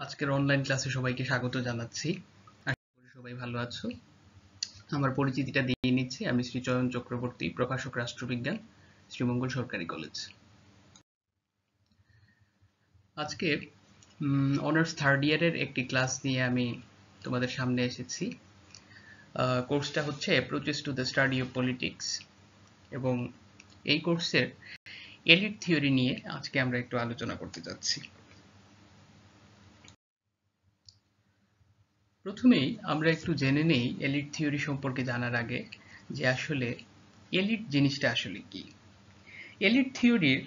আজকের অনলাইন ক্লাসে সবাইকে স্বাগত জানাচ্ছি। আশা করি সবাই ভালো আছো। আমার পরিচিতিটা দিয়ে নিচ্ছি। আমি শ্রী চয়ন চক্রবর্তী, প্রভাষক রাষ্ট্রবিজ্ঞান, শ্রীমঙ্গল সরকারি কলেজ। আজকে অনার্স থার্ড ইয়ারের একটি ক্লাস নিয়ে আমি তোমাদের সামনে এসেছি। কোর্সটা হচ্ছে approaches to the study of politics, এবং এই কোর্সের এলিট থিওরি নিয়ে আজকে আমরা একটু আলোচনা করতে যাচ্ছি। প্রথমেই আমরা একটু জেনে নেই এলিট থিওরি সম্পর্কে জানার আগে যে আসলে এলিট জিনিসটা আসলে কি। এলিট থিওরির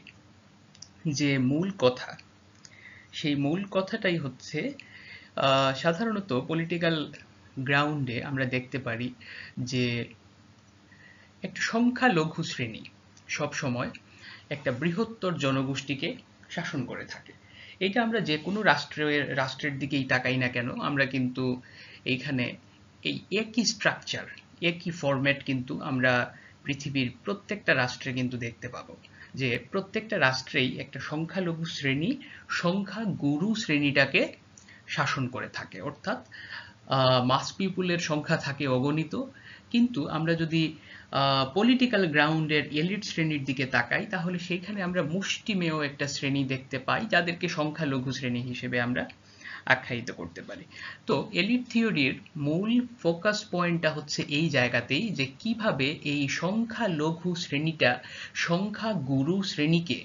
যে মূল কথা, সেই মূল কথাটাই হচ্ছে সাধারণত পলিটিক্যাল গ্রাউন্ডে আমরা দেখতে পারি যে একটা সংখ্যালঘু শ্রেণী সব সময় একটা বৃহত্তর জনগোষ্ঠীকে শাসন করে থাকে। এটা আমরা যে কোনো রাষ্ট্রের দিকেই তাকাই না কেন, আমরা কিন্তু এইখানে এই একই স্ট্রাকচার, একই ফরম্যাট কিন্তু আমরা পৃথিবীর প্রত্যেকটা রাষ্ট্রে কিন্তু দেখতে পাবো, যে প্রত্যেকটা রাষ্ট্রেই একটা সংখ্যালঘু শ্রেণী সংখ্যাগুরু শ্রেণীটাকে শাসন করে থাকে। অর্থাৎ মাস পিপুলের সংখ্যা থাকে অগণিত, কিন্তু আমরা যদি পলিটিক্যাল গ্রাউন্ডের এলিট শ্রেণীর দিকে তাকাই তাহলে সেইখানে আমরা মুষ্টিমেয় একটা শ্রেণী দেখতে পাই, যাদেরকে সংখ্যালঘু শ্রেণী হিসেবে আমরা আখ্যায়িত করতে পারি। তো এলিট থিওরির মূল ফোকাস পয়েন্টটা হচ্ছে এই জায়গাতেই, যে কিভাবে এই সংখ্যালঘু শ্রেণীটা সংখ্যাগুরু শ্রেণীকে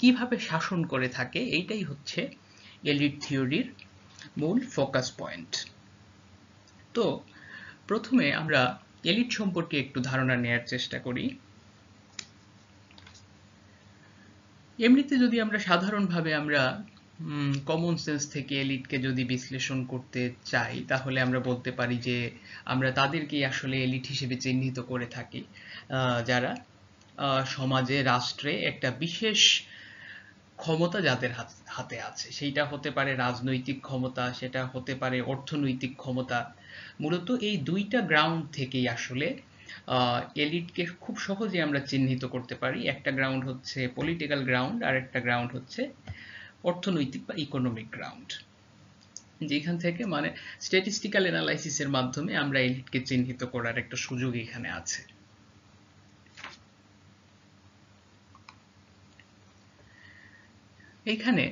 কিভাবে শাসন করে থাকে, এইটাই হচ্ছে এলিট থিওরির মূল ফোকাস পয়েন্ট। তো প্রথমে আমরা এলিট সম্পর্কে একটু ধারণা নেয়ার চেষ্টা করি। এমনিতে যদি আমরা সাধারণভাবে আমরা কমন সেন্স থেকে এলিটকে যদি বিশ্লেষণ করতে চাই তাহলে আমরা বলতে পারি যে আমরা তাদেরকেই আসলে এলিট হিসেবে চিহ্নিত করে থাকি, যারা সমাজে রাষ্ট্রে একটা বিশেষ ক্ষমতা যাদের হাতে আছে। সেইটা হতে পারে রাজনৈতিক ক্ষমতা, সেটা হতে পারে অর্থনৈতিক ক্ষমতা। মূলত এই দুইটা গ্রাউন্ড থেকেই আসলে এলিটকে খুব সহজে আমরা চিহ্নিত করতে পারি। একটা গ্রাউন্ড হচ্ছে পলিটিক্যাল গ্রাউন্ড, আর একটা গ্রাউন্ড হচ্ছে অর্থনৈতিক বা ইকোনমিক গ্রাউন্ড। যেখান থেকে মানে স্ট্যাটিস্টিক্যাল অ্যানালাইসিসের মাধ্যমে আমরা এলিটকে চিহ্নিত করার একটা সুযোগ এখানে আছে। এইখানে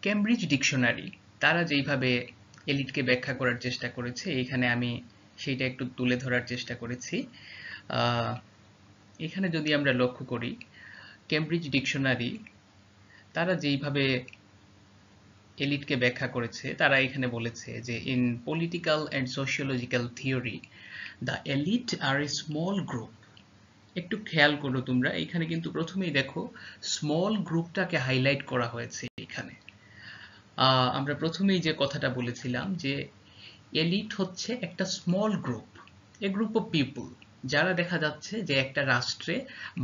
কেমব্রিজ ডিকশনারি তারা যেইভাবে এলিটকে ব্যাখ্যা করার চেষ্টা করেছে, এইখানে আমি সেইটা একটু তুলে ধরার চেষ্টা করেছি। এখানে যদি আমরা লক্ষ্য করি, কেমব্রিজ ডিকশনারি তারা যেইভাবে এলিটকে ব্যাখ্যা করেছে, তারা এখানে বলেছে যে in political and sociological theory the elite are a small group. একটু খেয়াল করো তোমরা, এখানে কিন্তু প্রথমেই দেখো স্মল গ্রুপটাকে হাইলাইট করা হয়েছে। এখানে আমরা প্রথমেই যে কথাটা বলেছিলাম যে এলিট হচ্ছে একটা small group, A group of people, যারা দেখা যাচ্ছে যে একটা রাষ্ট্রে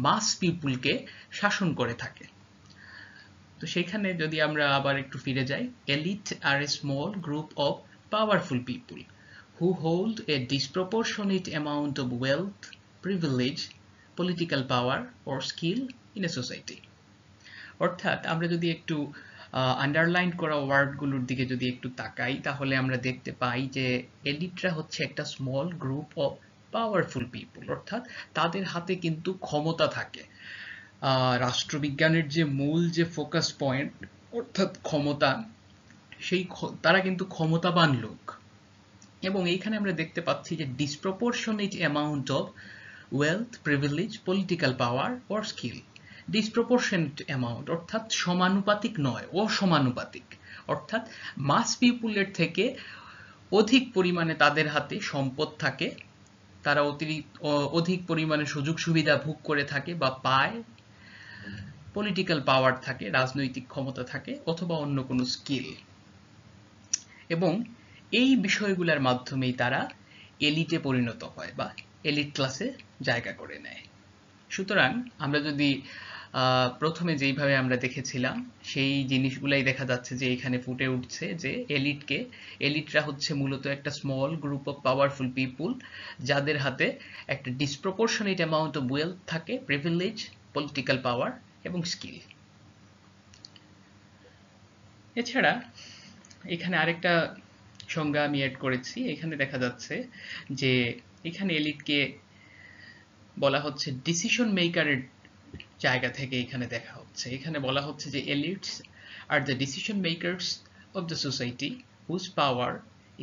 মাস পিপুলকে শাসন করে থাকে। তো সেখানে যদি আমরা আবার একটু ফিরে যাই, elite are a small group of powerful people who hold a disproportionate amount of wealth, privilege, political power or skill in a society. অর্থাৎ আমরা যদি একটু আন্ডারলাইন করা ওয়ার্ডগুলোর দিকে যদি একটু তাকাই তাহলে আমরা দেখতে পাই যে এলিটরা হচ্ছে একটা small group of powerful people, অর্থাৎ তাদের হাতে কিন্তু ক্ষমতা থাকে। রাষ্ট্রবিজ্ঞানের যে মূল যে ফোকাস পয়েন্ট অর্থাৎ ক্ষমতা, সেই তারা কিন্তু ক্ষমতাবান লোক। এবং এইখানে আমরা দেখতে পাচ্ছি যে disproportionate amount of wealth, privilege, political power or skill. Disproportionate amount অর্থাৎ সমানুপাতিক নয়, অসমানুপাতিক। অর্থাৎ মাস পিপুলের থেকে অধিক পরিমাণে তাদের হাতে সম্পদ থাকে, তারা অধিক পরিমাণে সুযোগ সুবিধা ভোগ করে থাকে বা পায়, পলিটিক্যাল পাওয়ার থাকে, রাজনৈতিক ক্ষমতা থাকে, অথবা অন্য কোনো স্কিল। এবং এই বিষয়গুলোর মাধ্যমেই তারা এলিটে পরিণত হয় বা এলিট ক্লাসে জায়গা করে নেয়। সুতরাং আমরা যদি প্রথমে যেইভাবে আমরা দেখেছিলাম সেই জিনিসগুলাই দেখা যাচ্ছে যে এখানে ফুটে উঠছে, যে এলিটরা হচ্ছে মূলত একটা স্মল গ্রুপ অফ পাওয়ারফুল পিপুল, যাদের হাতে একটা ডিসপ্রপোর্শনেট অ্যামাউন্ট অফ ওয়েলথ থাকে, প্রিভিলেজ, পলিটিক্যাল পাওয়ার এবং স্কিল। এছাড়া এখানে আরেকটা সংজ্ঞা আমি অ্যাড করেছি। এখানে দেখা যাচ্ছে যে এখানে এলিটকে বলা হচ্ছে ডিসিশন মেকারের জায়গা থেকে এখানে দেখা হচ্ছে। এখানে বলা হচ্ছে যে elites are the decision makers of the society whose power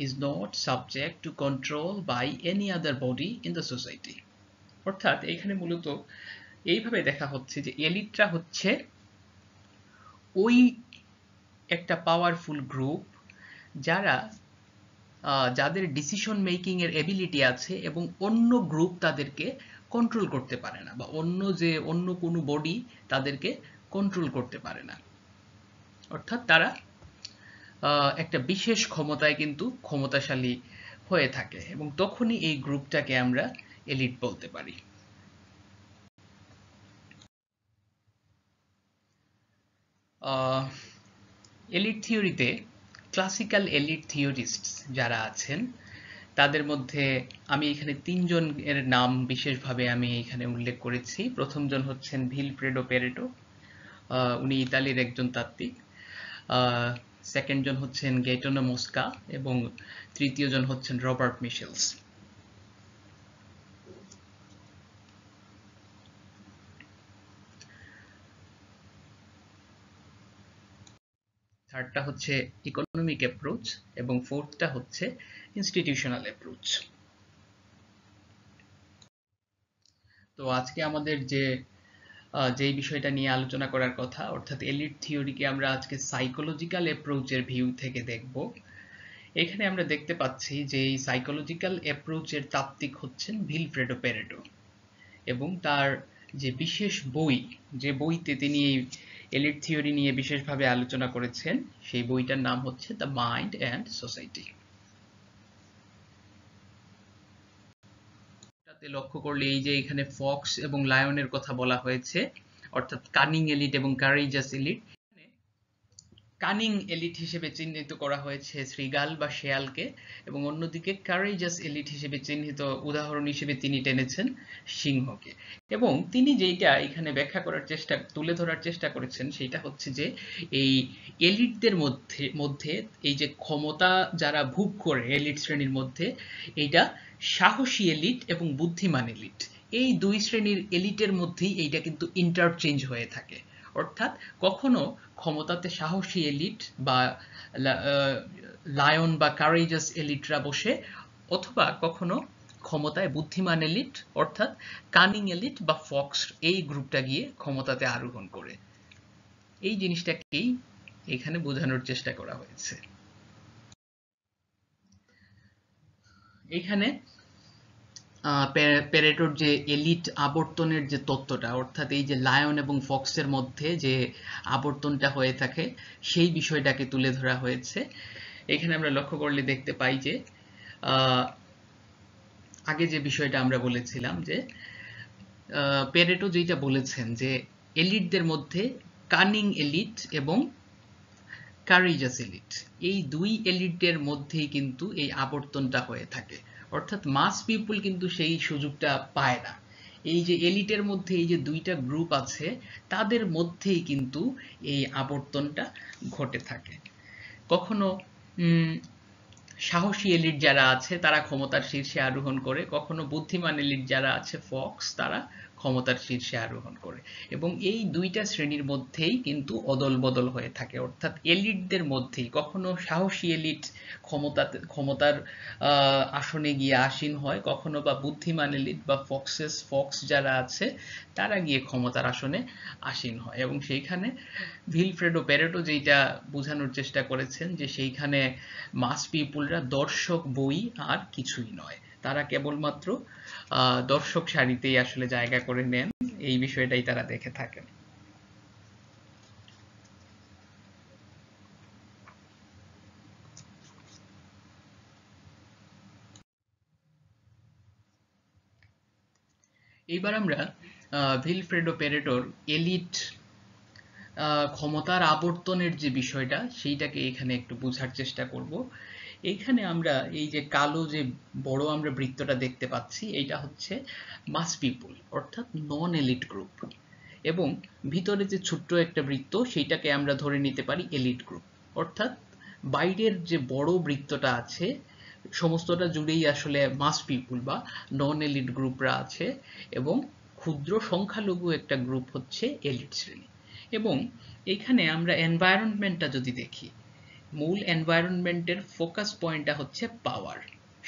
is not subject to control by any other body in the society। অর্থাৎ এখানে মূলত এইভাবে দেখা হচ্ছে যে এলিটরা হচ্ছে ওই একটা পাওয়ারফুল গ্রুপ যারা যাদের ডিসিশন মেকিং এর এবিলিটি আছে এবং অন্য গ্রুপ তাদেরকে কন্ট্রোল করতে পারে না, বা অন্য কোনো বডি তাদেরকে কন্ট্রোল করতে পারে না। অর্থাৎ তারা একটা বিশেষ ক্ষমতায় কিন্তু ক্ষমতাশালী হয়ে থাকে, এবং তখনই এই গ্রুপটাকে আমরা এলিট বলতে পারি। এলিট থিওরিতে ক্লাসিক্যাল এলিট থিওরিস্ট যারা আছেন তাদের মধ্যে আমি এখানে তিনজন এর নাম বিশেষভাবে আমি এখানে উল্লেখ করেছি। প্রথমজন হচ্ছেন ভিলফ্রেডো প্যারেটো, উনি ইতালির একজন তাত্ত্বিক। সেকেন্ড জন হচ্ছেন গেটনো মস্কা, এবং তৃতীয় জন হচ্ছেন রবার্ট মিশেলস। থার্ডটা হচ্ছে ইকোনমিক অ্যাপ্রোচ, এবং ফোর্থটা হচ্ছে ইনস্টিটিউশনাল অ্যাপ্রোচ। তো আজকে আমাদের যেই বিষয়টা নিয়ে আলোচনা করার কথা, অর্থাৎ এলিট থিওরিকে আমরা আজকে সাইকোলজিক্যাল অ্যাপ্রোচের ভিউ থেকে দেখব। এখানে আমরা দেখতে পাচ্ছি যে এই সাইকোলজিক্যাল অ্যাপ্রোচের তাত্ত্বিক হচ্ছেন ভিলফ্রেডো প্যারেটো, এবং তার যে বিশেষ বই, যে বইতে তিনি এই এলিট থিওরি নিয়ে বিশেষভাবে আলোচনা করেছেন, সেই বইটার নাম হচ্ছে দ্য মাইন্ড অ্যান্ড সোসাইটি। লক্ষ্য করলে এই যে এখানে ফক্স এবং লায়নের কথা বলা হয়েছে, অর্থাৎ কানিং এলিট এবং কারেজাস এলিট। কানিং এলিট হিসেবে চিহ্নিত করা হয়েছে শৃগাল বা শেয়ালকে, এবং অন্যদিকে কারেজাস এলিট হিসেবে চিহ্নিত উদাহরণ হিসেবে তিনি টেনেছেন সিংহকে। এবং তিনি যেটা এখানে ব্যাখ্যা করার তুলে ধরার চেষ্টা করেছেন সেটা হচ্ছে যে এই এলিটদের মধ্যে এই যে ক্ষমতা যারা ভোগ করে এলিট শ্রেণীর মধ্যে, এইটা সাহসী এলিট এবং বুদ্ধিমান এলিট, এই দুই শ্রেণীর এলিটের মধ্যেই এইটা কিন্তু ইন্টারচেঞ্জ হয়ে থাকে। অর্থাৎ কখনো ক্ষমতাতে সাহসী এলিট বা লায়ন বা কারেজাস এলিটরা বসে, অথবা কখনো ক্ষমতায় বুদ্ধিমান এলিট অর্থাৎ কানিং এলিট বা ফক্স এই গ্রুপটা গিয়ে ক্ষমতাতে আরোহণ করে। এই জিনিসটাকেই এখানে বোঝানোর চেষ্টা করা হয়েছে। এখানে প্যারেটোর যে এলিট আবর্তনের যে তত্ত্বটা, অর্থাৎ এই যে লায়ন এবং ফক্সের মধ্যে যে আবর্তনটা হয়ে থাকে সেই বিষয়টাকে তুলে ধরা হয়েছে। এখানে আমরা লক্ষ্য করলে দেখতে পাই যে আগে যে বিষয়টা আমরা বলেছিলাম যে প্যারেটো যেটা বলেছেন যে এলিটদের মধ্যে কানিং এলিট এবং কারেজাস এলিট, এই দুই এলিটদের মধ্যেই কিন্তু এই আবর্তনটা হয়ে থাকে। অর্থাৎ মাস পিপল কিন্তু সেই সুযোগটা পায় না। এই যে এলিটের মধ্যে এই যে দুইটা গ্রুপ আছে তাদের মধ্যেই কিন্তু এই আবর্তনটা ঘটে থাকে। কখনো সাহসী এলিট যারা আছে তারা ক্ষমতার শীর্ষে আরোহণ করে, কখনো বুদ্ধিমান এলিট যারা আছে ফক্স তারা ক্ষমতার শীর্ষে আরোহণ করে, এবং এই দুইটা শ্রেণীর মধ্যেই কিন্তু অদল বদল হয়ে থাকে। অর্থাৎ এলিটদের মধ্যেই কখনো সাহসী এলিট ক্ষমতার আসনে গিয়ে আসীন হয়, কখনো বা বুদ্ধিমান এলিট বা ফক্স যারা আছে তারা গিয়ে ক্ষমতার আসনে আসীন হয়। এবং সেইখানে ভিলফ্রেডো প্যারেটো যেটা বোঝানোর চেষ্টা করেছেন যে সেইখানে মাস পিপুলরা দর্শক বই আর কিছুই নয়, তারা কেবলমাত্র দর্শক সারিতেই আসলে জায়গা করে নেন, এই বিষয়টাই তারা দেখে থাকেন। এইবার আমরা ভিলফ্রেডো প্যারেটোর এলিট ক্ষমতার আবর্তনের যে বিষয়টা সেইটাকে এখানে একটু বোঝার চেষ্টা করব। এইখানে আমরা এই যে কালো যে বড় আমরা বৃত্তটা দেখতে পাচ্ছি, এইটা হচ্ছে মাস পিপুল অর্থাৎ নন এলিট গ্রুপ, এবং ভিতরে যে ছোট্ট একটা বৃত্ত সেইটাকে আমরা ধরে নিতে পারি এলিট গ্রুপ অর্থাৎ বাইরের যে বড় বৃত্তটা আছে সমস্তটা জুড়েই আসলে মাস পিপুল বা নন এলিট গ্রুপরা আছে, এবং ক্ষুদ্র সংখ্যালঘু একটা গ্রুপ হচ্ছে এলিট শ্রেণী। এবং এইখানে আমরা এনভায়রনমেন্টটা যদি দেখি, মূল এনভায়রনমেন্টের ফোকাস পয়েন্টটা হচ্ছে পাওয়ার।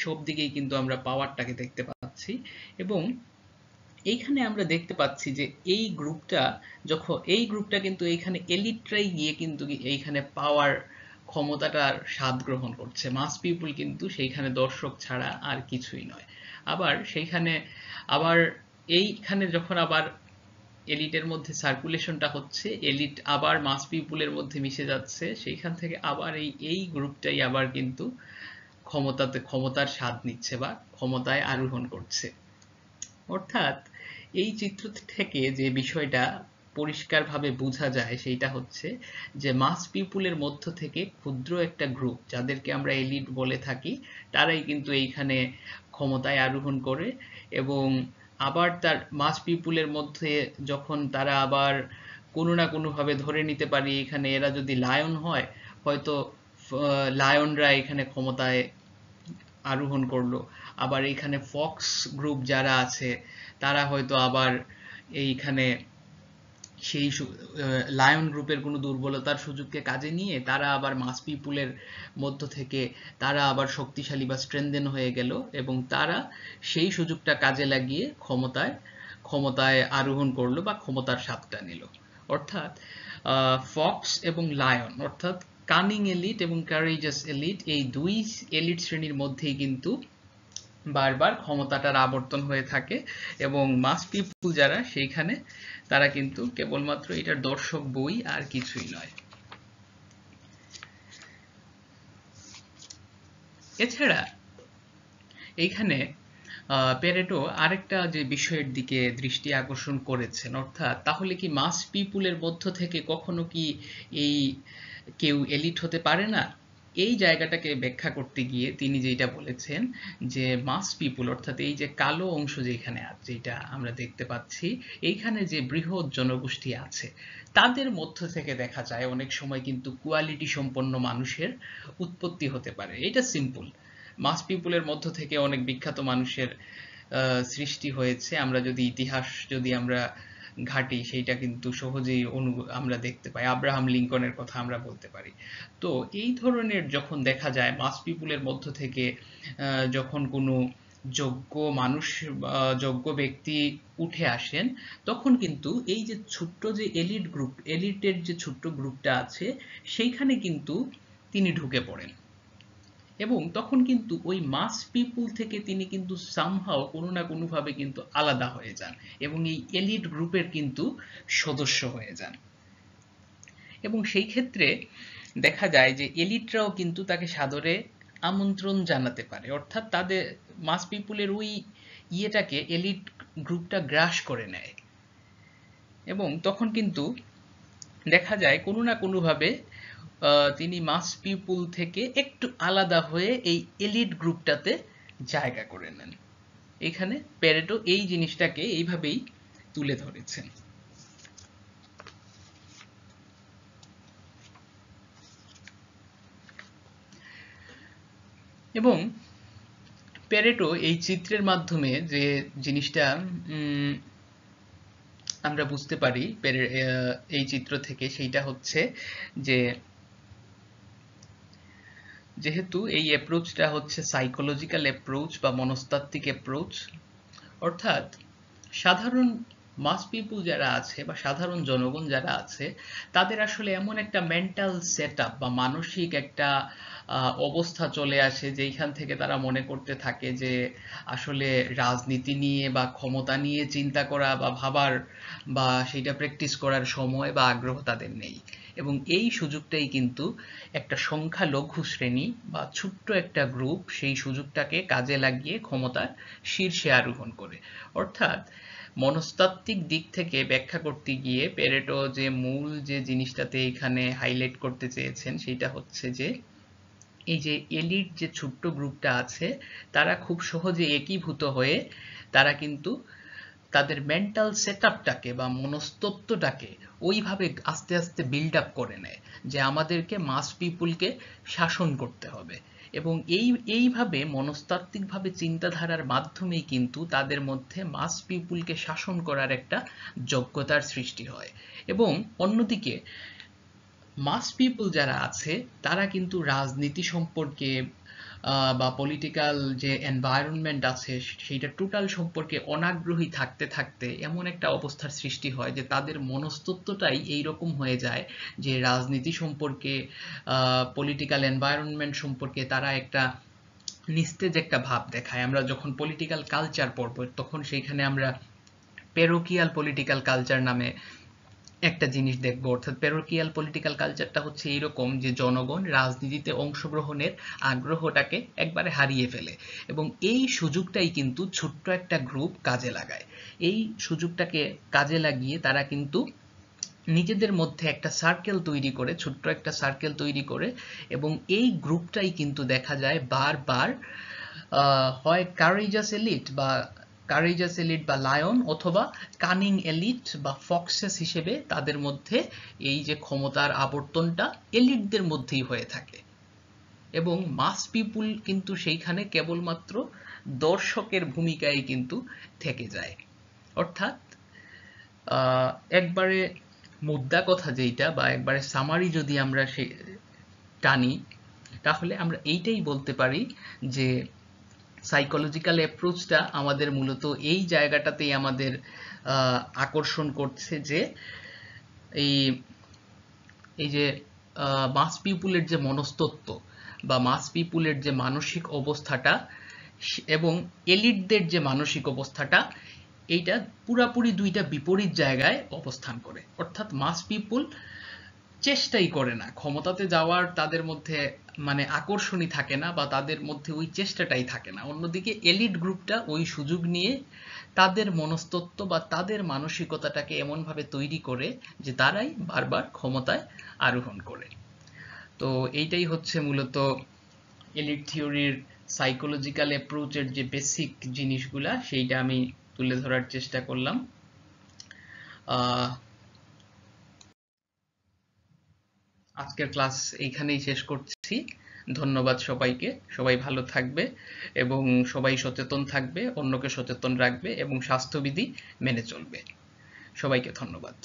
সব দিকেই কিন্তু আমরা পাওয়ারটাকে দেখতে পাচ্ছি, এবং এইখানে আমরা দেখতে পাচ্ছি যে এই গ্রুপটা কিন্তু এইখানে এলিটরাই গিয়ে কিন্তু এইখানে পাওয়ার ক্ষমতাটার স্বাদ গ্রহণ করছে। মাস পিপুল কিন্তু সেইখানে দর্শক ছাড়া আর কিছুই নয়। আবার এইখানে যখন আবার এলিটের মধ্যে সার্কুলেশনটা হচ্ছে, এলিট আবার মাস পিপুলের মধ্যে মিশে যাচ্ছে, সেইখান থেকে আবার এই গ্রুপটাই আবার কিন্তু ক্ষমতার স্বাদ নিচ্ছে বা ক্ষমতায় আরোহণ করছে। অর্থাৎ এই চিত্র থেকে যে বিষয়টা পরিষ্কারভাবে বোঝা যায় সেইটা হচ্ছে যে মাস পিপুলের মধ্য থেকে ক্ষুদ্র একটা গ্রুপ, যাদেরকে আমরা এলিট বলে থাকি, তারাই কিন্তু এইখানে ক্ষমতায় আরোহণ করে। এবং আবার তার মাস পিপুলের মধ্যে যখন তারা আবার কোনো না কোনোভাবে ধরে নিতে পারি এখানে এরা যদি লায়ন হয়, হয়তো লায়নরা এখানে ক্ষমতায় আরোহণ করলো। আবার এইখানে ফক্স গ্রুপ যারা আছে তারা হয়তো আবার এইখানে সেই লায়ন গ্রুপের কোনো দুর্বলতার সুযোগকে কাজে নিয়ে তারা আবার মাস পিপুলের মধ্য থেকে তারা আবার শক্তিশালী বা স্ট্রেনদেন হয়ে গেল, এবং তারা সেই সুযোগটা কাজে লাগিয়ে ক্ষমতায় আরোহণ করলো বা ক্ষমতার স্বাদটা নিল। অর্থাৎ ফক্স এবং লায়ন, অর্থাৎ কানিং এলিট এবং কারেজাস এলিট, এই দুই এলিট শ্রেণীর মধ্যেই কিন্তু বারবার ক্ষমতাটার আবর্তন হয়ে থাকে, এবং মাস পিপুল যারা সেইখানে তারা কিন্তু কেবলমাত্র এটার দর্শক বই আর কিছুই নয়। এছাড়া এইখানে প্যারেটো আরেকটা যে বিষয়ের দিকে দৃষ্টি আকর্ষণ করেছেন, অর্থাৎ তাহলে কি মাস পিপুলের মধ্য থেকে কখনো কি এই কেউ এলিট হতে পারে না? এই জায়গাটাকে ব্যাখ্যা করতে গিয়ে তিনি যেটা বলেছেন যে মাস পিপুল, অর্থাৎ এই যে কালো অংশ যেখানে আছে, যেটা আমরা দেখতে পাচ্ছি, এইখানে যে বৃহৎ জনগোষ্ঠী আছে তাদের মধ্য থেকে দেখা যায় অনেক সময় কিন্তু কোয়ালিটি সম্পন্ন মানুষের উৎপত্তি হতে পারে। এটা সিম্পল। মাস পিপুলের মধ্য থেকে অনেক বিখ্যাত মানুষের সৃষ্টি হয়েছে। আমরা যদি ইতিহাস আমরা ঘাঁটি, সেইটা কিন্তু সহজেই আমরা দেখতে পাই। আব্রাহাম লিঙ্কনের কথা আমরা বলতে পারি। তো এই ধরনের যখন দেখা যায় মাস পিপুলের মধ্য থেকে যখন কোনো যোগ্য মানুষ যোগ্য ব্যক্তি উঠে আসেন, তখন কিন্তু এই যে ছোট্ট যে এলিটের যে ছোট্ট গ্রুপটা আছে সেইখানে কিন্তু তিনি ঢুকে পড়েন, এবং তখন কিন্তু ওই মাস পিপুল থেকে তিনি কিন্তু সামহাও কোনো না কোনোভাবে কিন্তু আলাদা হয়ে যান, এবং এই এলিট গ্রুপের কিন্তু সদস্য হয়ে যান। এবং সেই ক্ষেত্রে দেখা যায় যে এলিটরাও কিন্তু তাকে সাদরে আমন্ত্রণ জানাতে পারে, অর্থাৎ তাদের মাস পিপুলের ওই ইয়েটাকে এলিট গ্রুপটা গ্রাস করে নেয়, এবং তখন কিন্তু দেখা যায় কোনো না কোনোভাবে তিনি মাস পিপুল থেকে একটু আলাদা হয়ে এই এলিট গ্রুপটাতে জায়গা করে নেন। এখানে প্যারেটো এই জিনিসটাকে এইভাবেই তুলে ধরেছেন। এবং প্যারেটো এই চিত্রের মাধ্যমে যে জিনিসটা আমরা বুঝতে পারি এই চিত্র থেকে, সেইটা হচ্ছে যে যেহেতু এই অ্যাপ্রোচটা হচ্ছে সাইকোলজিক্যাল অ্যাপ্রোচ বা মনস্তাত্ত্বিক অ্যাপ্রোচ, অর্থাৎ সাধারণ মাস পিপুল যারা আছে বা সাধারণ জনগণ যারা আছে তাদের আসলে এমন একটা মেন্টাল সেটআপ বা মানসিক একটা অবস্থা চলে আসে যেখান থেকে তারা মনে করতে থাকে যে আসলে রাজনীতি নিয়ে বা ক্ষমতা নিয়ে চিন্তা করা বা ভাবার বা সেইটা প্র্যাকটিস করার সময় বা আগ্রহ তাদের নেই, এবং এই সুযোগটাই কিন্তু একটা সংখ্যালঘু শ্রেণী বা ছোট্ট একটা গ্রুপ সেই সুযোগটাকে কাজে লাগিয়ে ক্ষমতার শীর্ষে আরোহণ করে। অর্থাৎ মনস্তাত্ত্বিক দিক থেকে ব্যাখ্যা করতে গিয়ে প্যারেটো যে মূল যে জিনিসটাতে এখানে হাইলাইট করতে চেয়েছেন সেটা হচ্ছে যে এই যে এলিট যে ছোট্ট গ্রুপটা আছে তারা খুব সহজে একীভূত হয়ে তারা কিন্তু তাদের মেন্টাল সেটআপটাকে বা মনস্তত্ত্বটাকে ওইভাবে আস্তে আস্তে বিল্ড আপ করে নেয় যে আমাদেরকে মাস পিপুলকে শাসন করতে হবে, এবং এইভাবে মনস্তাত্ত্বিকভাবে চিন্তাধারার মাধ্যমেই কিন্তু তাদের মধ্যে মাস পিপুলকে শাসন করার একটা যোগ্যতার সৃষ্টি হয়। এবং অন্যদিকে মাস পিপল যারা আছে তারা কিন্তু রাজনীতি সম্পর্কে বা পলিটিক্যাল যে এনভায়রনমেন্ট আছে সেইটা টোটাল সম্পর্কে অনাগ্রহী থাকতে থাকতে এমন একটা অবস্থার সৃষ্টি হয় যে তাদের মনস্তত্ত্বটাই এইরকম হয়ে যায় যে রাজনীতি সম্পর্কে, পলিটিক্যাল এনভায়রনমেন্ট সম্পর্কে তারা একটা নিস্তেজ একটা ভাব দেখায়। আমরা যখন পলিটিক্যাল কালচার পড়ব তখন সেইখানে আমরা পেরোকিয়াল পলিটিক্যাল কালচার নামে একটা জিনিস দেখবো। অর্থাৎ প্যারোকিয়াল পলিটিক্যাল কালচারটা হচ্ছে এইরকম যে জনগণ রাজনীতিতে অংশগ্রহণের আগ্রহটাকে একবারে হারিয়ে ফেলে, এবং এই সুযোগটাই কিন্তু ছোট্ট একটা গ্রুপ কাজে লাগায়। এই সুযোগটাকে কাজে লাগিয়ে তারা কিন্তু নিজেদের মধ্যে একটা সার্কেল তৈরি করে, ছোট্ট একটা সার্কেল তৈরি করে, এবং এই গ্রুপটাই কিন্তু দেখা যায় বারবার হয় কারেজাস এলিট বা লায়ন, অথবা কানিং এলিট বা ফক্সেস হিসেবে তাদের মধ্যে এই যে ক্ষমতার আবর্তনটা এলিটদের মধ্যেই হয়ে থাকে, এবং মাস পিপুল কিন্তু সেইখানে কেবলমাত্র দর্শকের ভূমিকায় কিন্তু থেকে যায়। অর্থাৎ একবারে মুদ্রা কথা যেইটা, বা একবারে সামারি যদি আমরা টানি, তাহলে আমরা এইটাই বলতে পারি যে সাইকোলজিক্যাল অ্যাপ্রোচটা আমাদের মূলত এই জায়গাটাতেই আমাদের আকর্ষণ করছে যে এই এই যে মাস পিপুলের যে মনস্তত্ত্ব বা মাস পিপুলের যে মানসিক অবস্থাটা এবং এলিটদের যে মানসিক অবস্থাটা, এইটা পুরাপুরি দুইটা বিপরীত জায়গায় অবস্থান করে। অর্থাৎ মাস পিপুল চেষ্টাই করে না ক্ষমতাতে যাওয়ার, তাদের মধ্যে মানে আকর্ষণই থাকে না, বা তাদের মধ্যে ওই চেষ্টাটাই থাকে না। অন্যদিকে এলিট গ্রুপটা ওই সুযোগ নিয়ে তাদের মনস্তত্ত্ব বা তাদের মানসিকতাটাকে এমনভাবে তৈরি করে যে তারাই বারবার ক্ষমতায় আরোহণ করে। তো এইটাই হচ্ছে মূলত এলিট থিওরির সাইকোলজিক্যাল অ্যাপ্রোচের যে বেসিক জিনিসগুলা, সেইটা আমি তুলে ধরার চেষ্টা করলাম। আজকের ক্লাস এইখানেই শেষ করছি। ধন্যবাদ সবাইকে। সবাই ভালো থাকবে এবং সবাই সচেতন থাকবে, অন্যকে সচেতন রাখবে এবং স্বাস্থ্যবিধি মেনে চলবে। সবাইকে ধন্যবাদ।